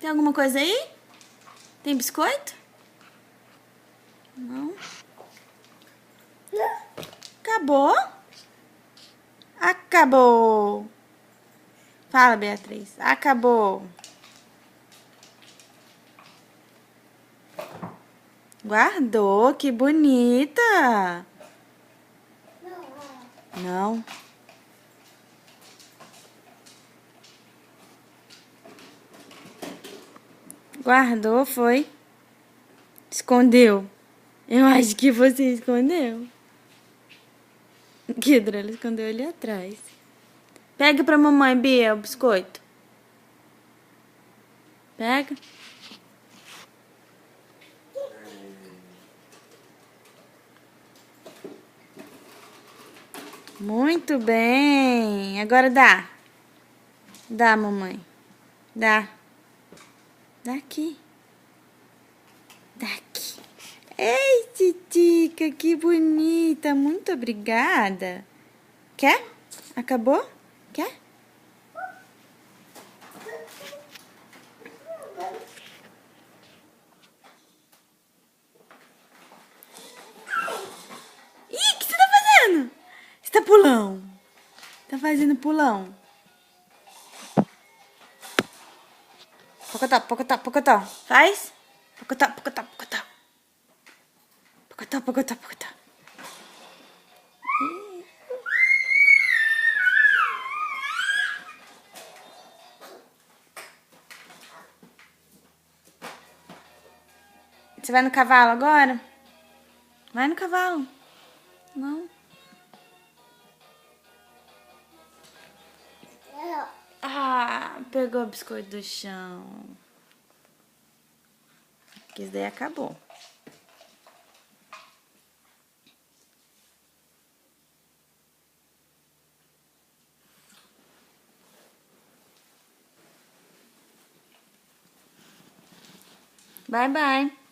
Tem alguma coisa aí? Tem biscoito? Não. Acabou? Acabou. Fala, Beatriz. Acabou. Guardou, que bonita. Não. Guardou, foi? Escondeu. Eu acho que você escondeu. Kidra, ela escondeu ali atrás. Pega pra mamãe, Bia, o biscoito. Pega. Muito bem. Agora dá. Dá, mamãe. Dá. Dá aqui. Dá aqui. Ei, Titica, que bonita. Muito obrigada. Quer? Acabou? Quer? Ih, o que você tá fazendo? Você tá pulão. Tá fazendo pulão. Pocotó, pocotó, pocotó. Faz? Pocotó, pocotó, pocotó. Pocotó, pocotó, pocotó. Você vai no cavalo agora? Vai no cavalo. Não. Ah, pegou o biscoito do chão. Que isso daí acabou. Bye, bye.